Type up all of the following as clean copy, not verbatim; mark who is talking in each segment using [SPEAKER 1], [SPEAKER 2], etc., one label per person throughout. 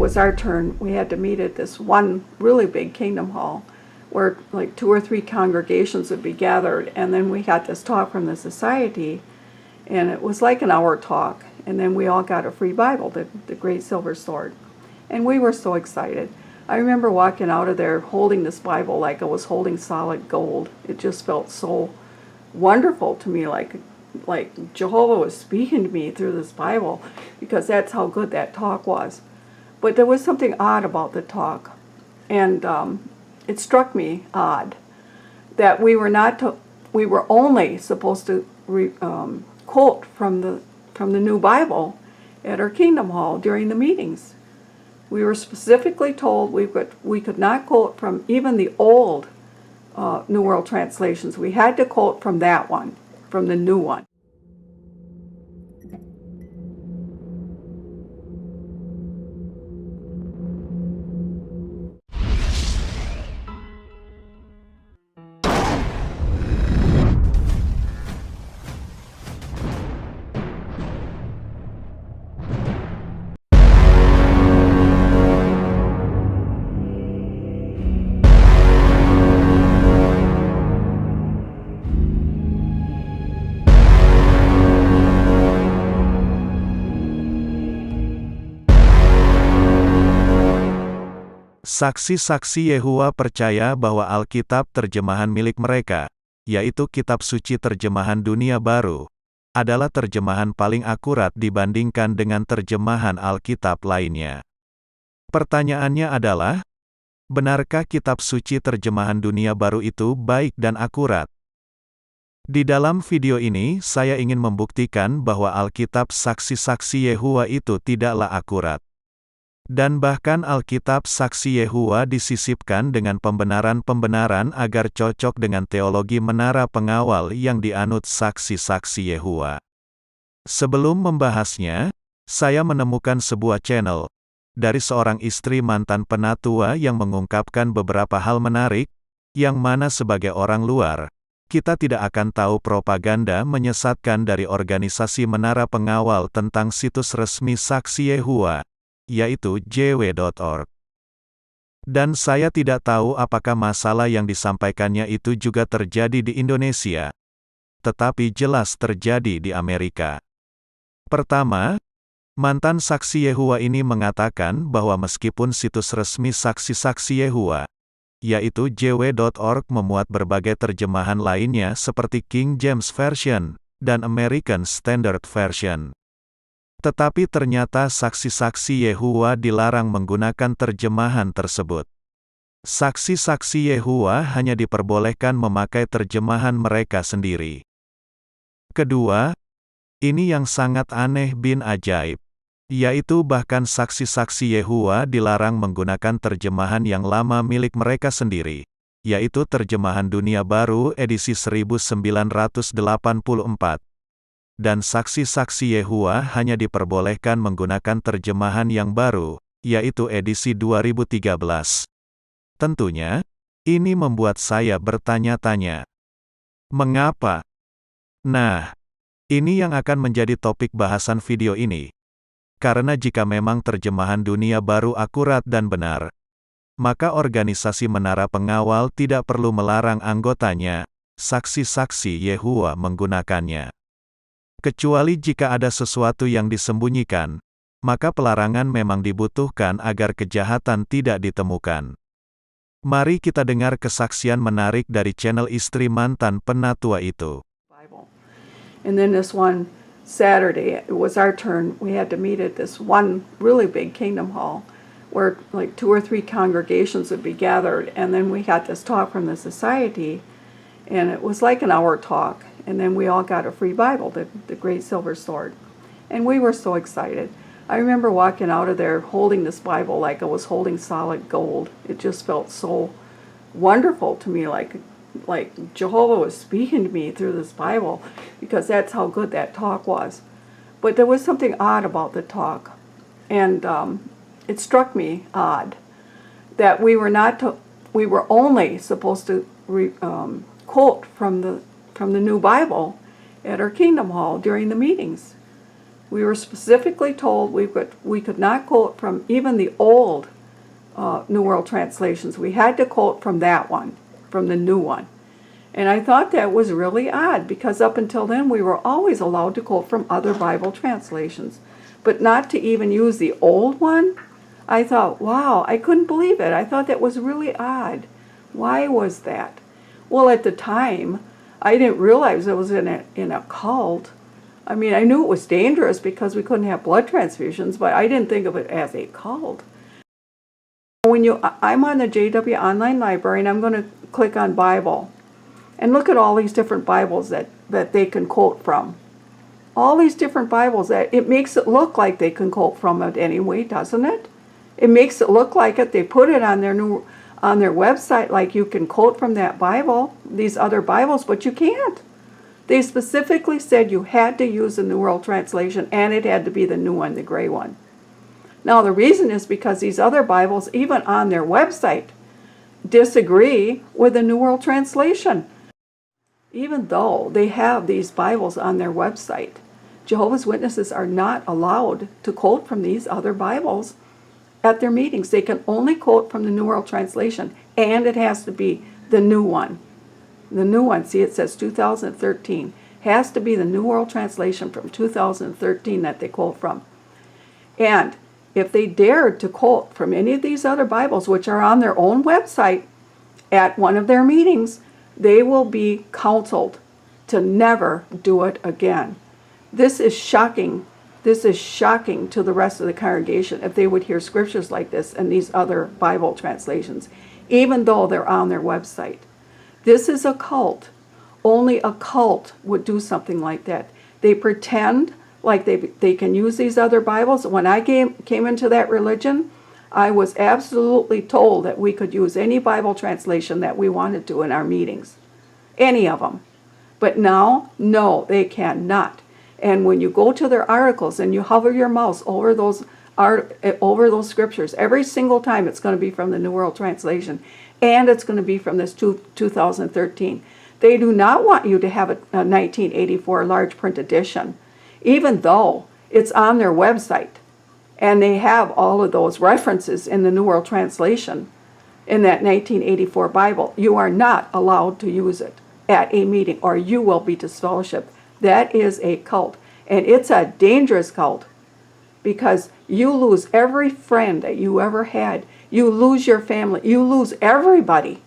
[SPEAKER 1] was our turn, we had to meet at this one really big Kingdom Hall where like 2 or 3 congregations would be gathered, and then we got this talk from the society, and it was like an hour talk, and then we all got a free Bible, the Great Silver Sword, and we were so excited. I remember walking out of there holding this Bible like I was holding solid gold. It just felt so wonderful to me, like Jehovah was speaking to me through this Bible, because that's how good that talk was. But there was something odd about the talk, and it struck me odd that we were only supposed to quote from the new Bible at our Kingdom Hall during the meetings. We were specifically told we could not quote from even the old New World Translations. We had to quote from that one, from the new one.
[SPEAKER 2] Saksi-saksi Yehuwa percaya bahwa Alkitab terjemahan milik mereka, yaitu Kitab Suci Terjemahan Dunia Baru, adalah terjemahan paling akurat dibandingkan dengan terjemahan Alkitab lainnya. Pertanyaannya adalah, benarkah Kitab Suci Terjemahan Dunia Baru itu baik dan akurat? Di dalam video ini, saya ingin membuktikan bahwa Alkitab Saksi-saksi Yehuwa itu tidaklah akurat. Dan bahkan Alkitab Saksi Yehuwa disisipkan dengan pembenaran-pembenaran agar cocok dengan teologi menara pengawal yang dianut Saksi-saksi Yehuwa. Sebelum membahasnya, saya menemukan sebuah channel dari seorang istri mantan penatua yang mengungkapkan beberapa hal menarik, yang mana sebagai orang luar, kita tidak akan tahu propaganda menyesatkan dari organisasi menara pengawal tentang situs resmi Saksi Yehuwa, yaitu jw.org. Dan saya tidak tahu apakah masalah yang disampaikannya itu juga terjadi di Indonesia, tetapi jelas terjadi di Amerika. Pertama, mantan Saksi Yehuwa ini mengatakan bahwa meskipun situs resmi Saksi-saksi Yehuwa, yaitu jw.org, memuat berbagai terjemahan lainnya seperti King James Version dan American Standard Version, tetapi ternyata Saksi-saksi Yehuwa dilarang menggunakan terjemahan tersebut. Saksi-saksi Yehuwa hanya diperbolehkan memakai terjemahan mereka sendiri. Kedua, ini yang sangat aneh bin ajaib, yaitu bahkan Saksi-saksi Yehuwa dilarang menggunakan terjemahan yang lama milik mereka sendiri, yaitu Terjemahan Dunia Baru edisi 1984. Dan Saksi-saksi Yehuwa hanya diperbolehkan menggunakan terjemahan yang baru, yaitu edisi 2013. Tentunya, ini membuat saya bertanya-tanya, mengapa? Nah, ini yang akan menjadi topik bahasan video ini. Karena jika memang terjemahan Dunia Baru akurat dan benar, maka organisasi menara pengawal tidak perlu melarang anggotanya, Saksi-saksi Yehuwa, menggunakannya. Kecuali jika ada sesuatu yang disembunyikan, maka pelarangan memang dibutuhkan agar kejahatan tidak ditemukan. Mari kita dengar kesaksian menarik dari channel istri mantan penatua itu.
[SPEAKER 1] And then this one Saturday, it was our turn, we had to meet at this one really big Kingdom Hall where like 2 or 3 congregations would be gathered, and then we got this talk from the society, and it was like an hour talk. And then we all got a free Bible, the Great Silver Sword. And we were so excited. I remember walking out of there holding this Bible like I was holding solid gold. It just felt so wonderful to me, like Jehovah was speaking to me through this Bible, because that's how good that talk was. But there was something odd about the talk. And it struck me odd that we were only supposed to quote from the new Bible at our Kingdom Hall during the meetings. We were specifically told we could not quote from even the old New World Translations. We had to quote from that one, from the new one. And I thought that was really odd, because up until then we were always allowed to quote from other Bible translations, but not to even use the old one. I thought, wow, I couldn't believe it. I thought that was really odd. Why was that? Well, at the time, I didn't realize it was in a cult. I mean, I knew it was dangerous because we couldn't have blood transfusions, but I didn't think of it as a cult. I'm on the JW Online Library, and I'm going to click on Bible. And look at all these different Bibles that they can quote from. All these different Bibles, that it makes it look like they can quote from it anyway, doesn't it? It makes it look like it. They put it on their website like you can quote from that Bible, these other Bibles, but you can't. They specifically said you had to use the New World Translation, and it had to be the new one, the gray one. Now the reason is because these other Bibles, even on their website, disagree with the New World Translation. Even though they have these Bibles on their website, Jehovah's Witnesses are not allowed to quote from these other Bibles at their meetings. They can only quote from the New World Translation, and it has to be the new one. The new one, see, it says 2013, has to be the New World Translation from 2013 that they quote from. And if they dared to quote from any of these other Bibles, which are on their own website, at one of their meetings, they will be counseled to never do it again. This is shocking. This is shocking to the rest of the congregation if they would hear scriptures like this and these other Bible translations, even though they're on their website. This is a cult. Only a cult would do something like that. They pretend like they can use these other Bibles. When I came into that religion, I was absolutely told that we could use any Bible translation that we wanted to in our meetings. Any of them. But now, no, they cannot. And when you go to their articles and you hover your mouse over those scriptures, every single time it's going to be from the New World Translation, and it's going to be from this 2013. They do not want you to have a 1984 large print edition, even though it's on their website. And they have all of those references in the New World Translation in that 1984 Bible. You are not allowed to use it at a meeting, or you will be disfellowshipped. That is a cult. And it's a dangerous cult, because you lose every friend that you ever had. You lose your family. You lose everybody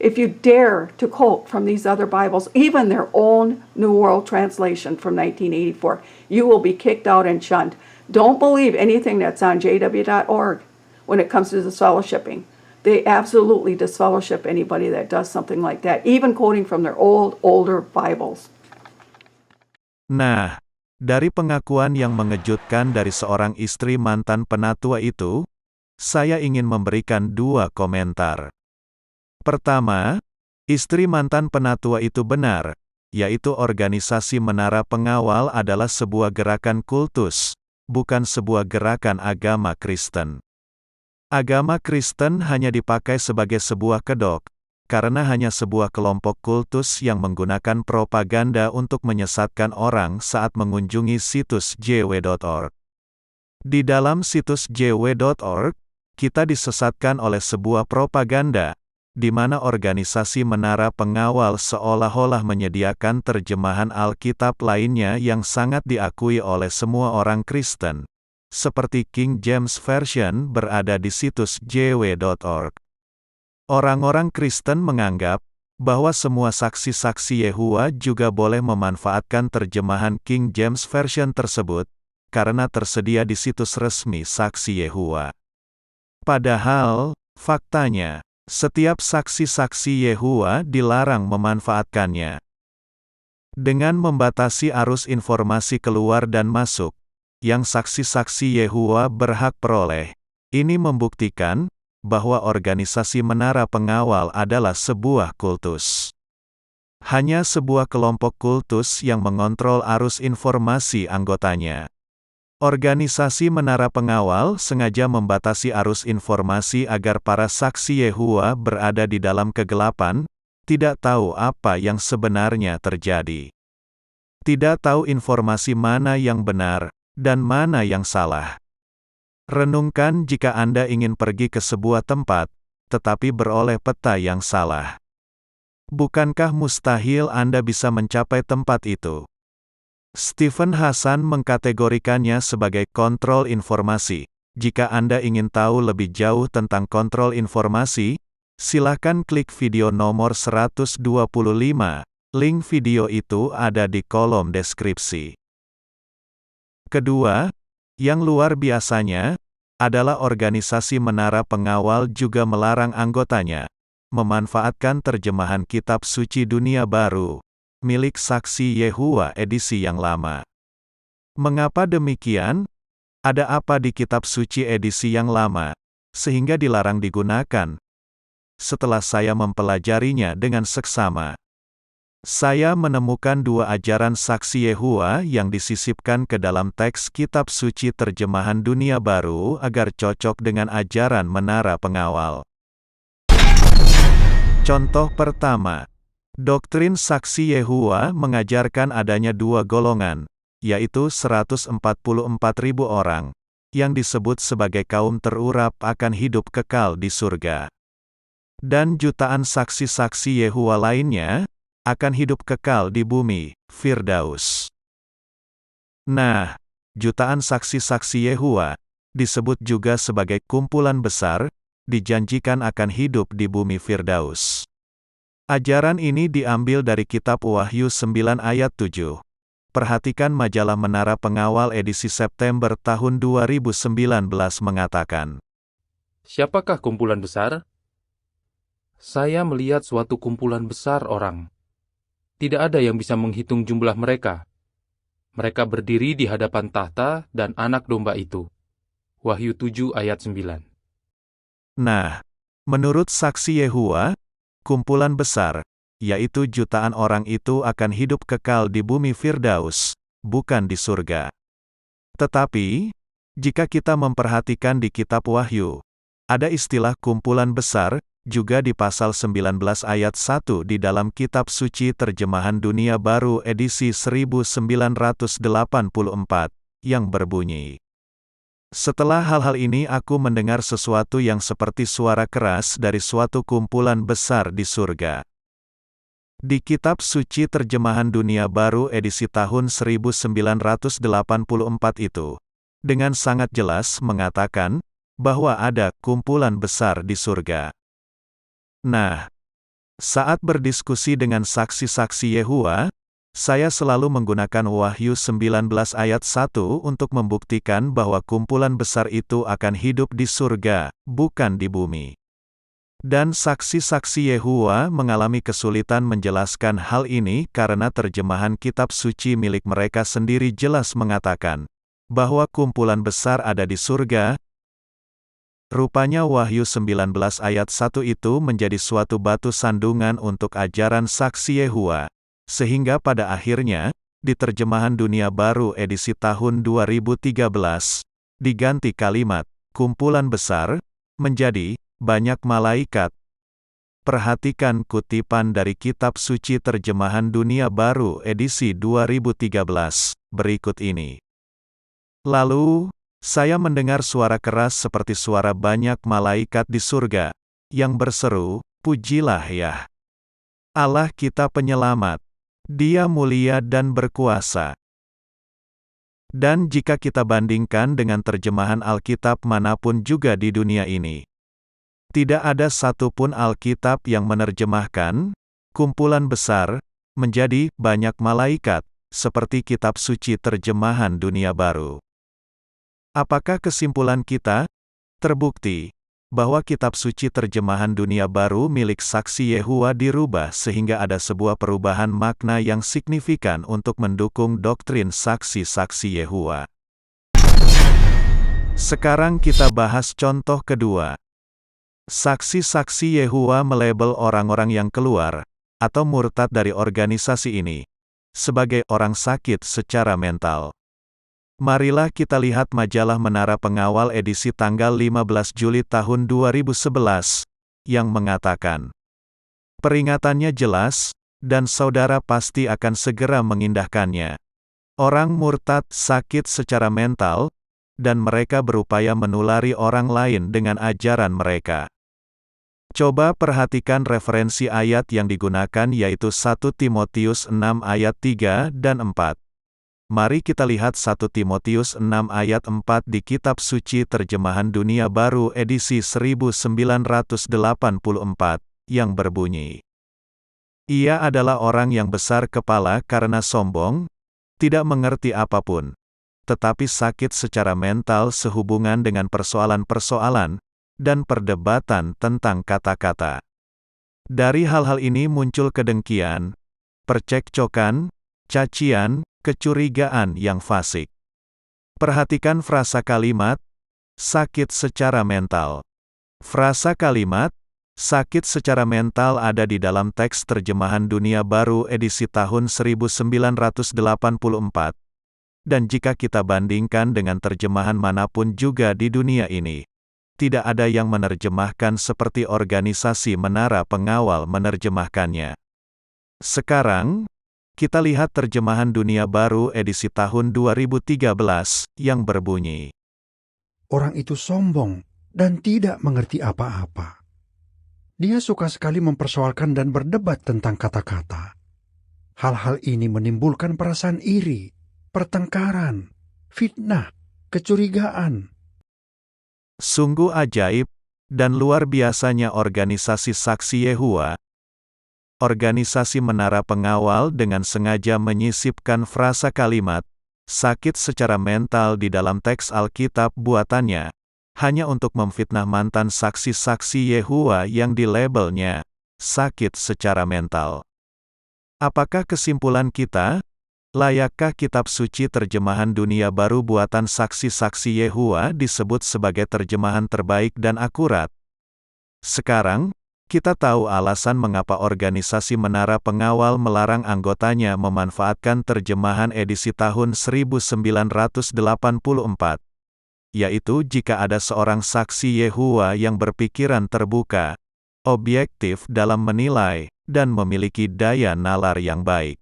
[SPEAKER 1] if you dare to quote from these other Bibles, even their own New World Translation from 1984. You will be kicked out and shunned. Don't believe anything that's on jw.org when it comes to disfellowshipping. They absolutely disfellowship anybody that does something like that, even quoting from their older Bibles.
[SPEAKER 2] Nah, dari pengakuan yang mengejutkan dari seorang istri mantan penatua itu, saya ingin memberikan dua komentar. Pertama, istri mantan penatua itu benar, yaitu organisasi Menara Pengawal adalah sebuah gerakan kultus, bukan sebuah gerakan agama Kristen. Agama Kristen hanya dipakai sebagai sebuah kedok, karena hanya sebuah kelompok kultus yang menggunakan propaganda untuk menyesatkan orang saat mengunjungi situs jw.org. Di dalam situs jw.org, kita disesatkan oleh sebuah propaganda, di mana organisasi Menara Pengawal seolah-olah menyediakan terjemahan Alkitab lainnya yang sangat diakui oleh semua orang Kristen, seperti King James Version berada di situs jw.org. Orang-orang Kristen menganggap bahwa semua saksi-saksi Yehova juga boleh memanfaatkan terjemahan King James Version tersebut, karena tersedia di situs resmi Saksi Yehova. Padahal, faktanya, setiap saksi-saksi Yehova dilarang memanfaatkannya. Dengan membatasi arus informasi keluar dan masuk, yang saksi-saksi Yehova berhak peroleh, ini membuktikan bahwa organisasi Menara Pengawal adalah sebuah kultus. Hanya sebuah kelompok kultus yang mengontrol arus informasi anggotanya. Organisasi Menara Pengawal sengaja membatasi arus informasi agar para saksi Yehova berada di dalam kegelapan, tidak tahu apa yang sebenarnya terjadi. Tidak tahu informasi mana yang benar, dan mana yang salah. Renungkan jika Anda ingin pergi ke sebuah tempat, tetapi beroleh peta yang salah. Bukankah mustahil Anda bisa mencapai tempat itu? Stephen Hassan mengkategorikannya sebagai kontrol informasi. Jika Anda ingin tahu lebih jauh tentang kontrol informasi, silakan klik video nomor 125. Link video itu ada di kolom deskripsi. Kedua, yang luar biasanya, adalah organisasi Menara Pengawal juga melarang anggotanya memanfaatkan terjemahan Kitab Suci Dunia Baru, milik Saksi Yehuwa edisi yang lama. Mengapa demikian? Ada apa di Kitab Suci edisi yang lama, sehingga dilarang digunakan? Setelah saya mempelajarinya dengan seksama, saya menemukan dua ajaran Saksi Yehuwa yang disisipkan ke dalam teks Kitab Suci Terjemahan Dunia Baru agar cocok dengan ajaran Menara Pengawal. Contoh pertama, doktrin Saksi Yehuwa mengajarkan adanya dua golongan, yaitu 144.000 orang, yang disebut sebagai kaum terurap akan hidup kekal di surga. Dan jutaan saksi-saksi Yehuwa lainnya, akan hidup kekal di bumi, Firdaus. Nah, jutaan saksi-saksi Yehuwa, disebut juga sebagai kumpulan besar, dijanjikan akan hidup di bumi Firdaus. Ajaran ini diambil dari kitab Wahyu 9 ayat 7. Perhatikan majalah Menara Pengawal edisi September tahun 2019 mengatakan,
[SPEAKER 3] Siapakah kumpulan besar? Saya melihat suatu kumpulan besar orang. Tidak ada yang bisa menghitung jumlah mereka. Mereka berdiri di hadapan tahta dan anak domba itu. Wahyu 7 ayat 9.
[SPEAKER 2] Nah, menurut Saksi Yehuwa, kumpulan besar, yaitu jutaan orang itu akan hidup kekal di bumi Firdaus, bukan di surga. Tetapi, jika kita memperhatikan di kitab Wahyu, ada istilah kumpulan besar, juga di pasal 19 ayat 1 di dalam Kitab Suci Terjemahan Dunia Baru edisi 1984, yang berbunyi, setelah hal-hal ini aku mendengar sesuatu yang seperti suara keras dari suatu kumpulan besar di surga. Di Kitab Suci Terjemahan Dunia Baru edisi tahun 1984 itu, dengan sangat jelas mengatakan, bahwa ada kumpulan besar di surga. Nah, saat berdiskusi dengan saksi-saksi Yehuwa, saya selalu menggunakan Wahyu 19 ayat 1 untuk membuktikan bahwa kumpulan besar itu akan hidup di surga, bukan di bumi. Dan saksi-saksi Yehuwa mengalami kesulitan menjelaskan hal ini karena terjemahan kitab suci milik mereka sendiri jelas mengatakan bahwa kumpulan besar ada di surga. Rupanya Wahyu 19 ayat 1 itu menjadi suatu batu sandungan untuk ajaran saksi Yehuwa. Sehingga pada akhirnya, di Terjemahan Dunia Baru edisi tahun 2013, diganti kalimat, kumpulan besar, menjadi, banyak malaikat. Perhatikan kutipan dari Kitab Suci Terjemahan Dunia Baru edisi 2013, berikut ini. Lalu, saya mendengar suara keras seperti suara banyak malaikat di surga, yang berseru, pujilah ya Allah kita penyelamat. Dia mulia dan berkuasa. Dan jika kita bandingkan dengan terjemahan Alkitab manapun juga di dunia ini, tidak ada satupun Alkitab yang menerjemahkan kumpulan besar menjadi banyak malaikat, seperti Kitab Suci Terjemahan Dunia Baru. Apakah kesimpulan kita? Terbukti bahwa Kitab Suci Terjemahan Dunia Baru milik Saksi Yehuwa dirubah sehingga ada sebuah perubahan makna yang signifikan untuk mendukung doktrin saksi-saksi Yehuwa. Sekarang kita bahas contoh kedua. Saksi-saksi Yehuwa melabel orang-orang yang keluar, atau murtad dari organisasi ini, sebagai orang sakit secara mental. Marilah kita lihat majalah Menara Pengawal edisi tanggal 15 Juli tahun 2011, yang mengatakan, peringatannya jelas, dan saudara pasti akan segera mengindahkannya. Orang murtad sakit secara mental, dan mereka berupaya menulari orang lain dengan ajaran mereka. Coba perhatikan referensi ayat yang digunakan yaitu 1 Timotius 6 ayat 3 dan 4. Mari kita lihat 1 Timotius 6 ayat 4 di Kitab Suci Terjemahan Dunia Baru edisi 1984, yang berbunyi, "Ia adalah orang yang besar kepala karena sombong, tidak mengerti apapun, tetapi sakit secara mental sehubungan dengan persoalan-persoalan, dan perdebatan tentang kata-kata. Dari hal-hal ini muncul kedengkian, percekcokan, cacian, kecurigaan yang fasik." Perhatikan frasa kalimat, sakit secara mental. Frasa kalimat, sakit secara mental ada di dalam teks Terjemahan Dunia Baru edisi tahun 1984. Dan jika kita bandingkan dengan terjemahan manapun juga di dunia ini, tidak ada yang menerjemahkan seperti organisasi Menara Pengawal menerjemahkannya. Sekarang, kita lihat Terjemahan Dunia Baru edisi tahun 2013, yang berbunyi,
[SPEAKER 4] Orang itu sombong dan tidak mengerti apa-apa. Dia suka sekali mempersoalkan dan berdebat tentang kata-kata. Hal-hal ini menimbulkan perasaan iri, pertengkaran, fitnah, kecurigaan.
[SPEAKER 2] Sungguh ajaib, dan luar biasanya organisasi Saksi Yehua. Organisasi Menara Pengawal dengan sengaja menyisipkan frasa kalimat, sakit secara mental di dalam teks Alkitab buatannya, hanya untuk memfitnah mantan saksi-saksi Yehua yang dilabelnya sakit secara mental. Apakah kesimpulan kita? Layakkah Kitab Suci Terjemahan Dunia Baru buatan saksi-saksi Yehua disebut sebagai terjemahan terbaik dan akurat? Sekarang, kita tahu alasan mengapa organisasi Menara Pengawal melarang anggotanya memanfaatkan terjemahan edisi tahun 1984, yaitu jika ada seorang saksi Yehua yang berpikiran terbuka, objektif dalam menilai, dan memiliki daya nalar yang baik.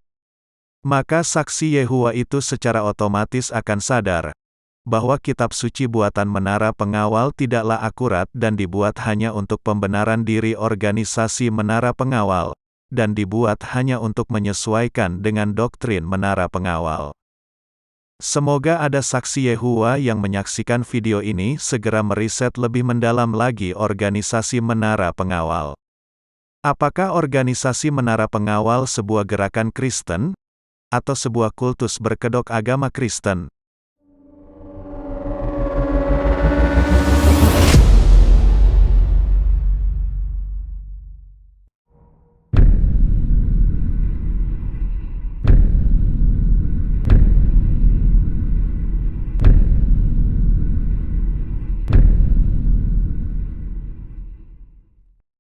[SPEAKER 2] Maka saksi Yehua itu secara otomatis akan sadar bahwa kitab suci buatan Menara Pengawal tidaklah akurat dan dibuat hanya untuk pembenaran diri organisasi Menara Pengawal, dan dibuat hanya untuk menyesuaikan dengan doktrin Menara Pengawal. Semoga ada saksi Yehua yang menyaksikan video ini segera meriset lebih mendalam lagi organisasi Menara Pengawal. Apakah organisasi Menara Pengawal sebuah gerakan Kristen? Atau sebuah kultus berkedok agama Kristen?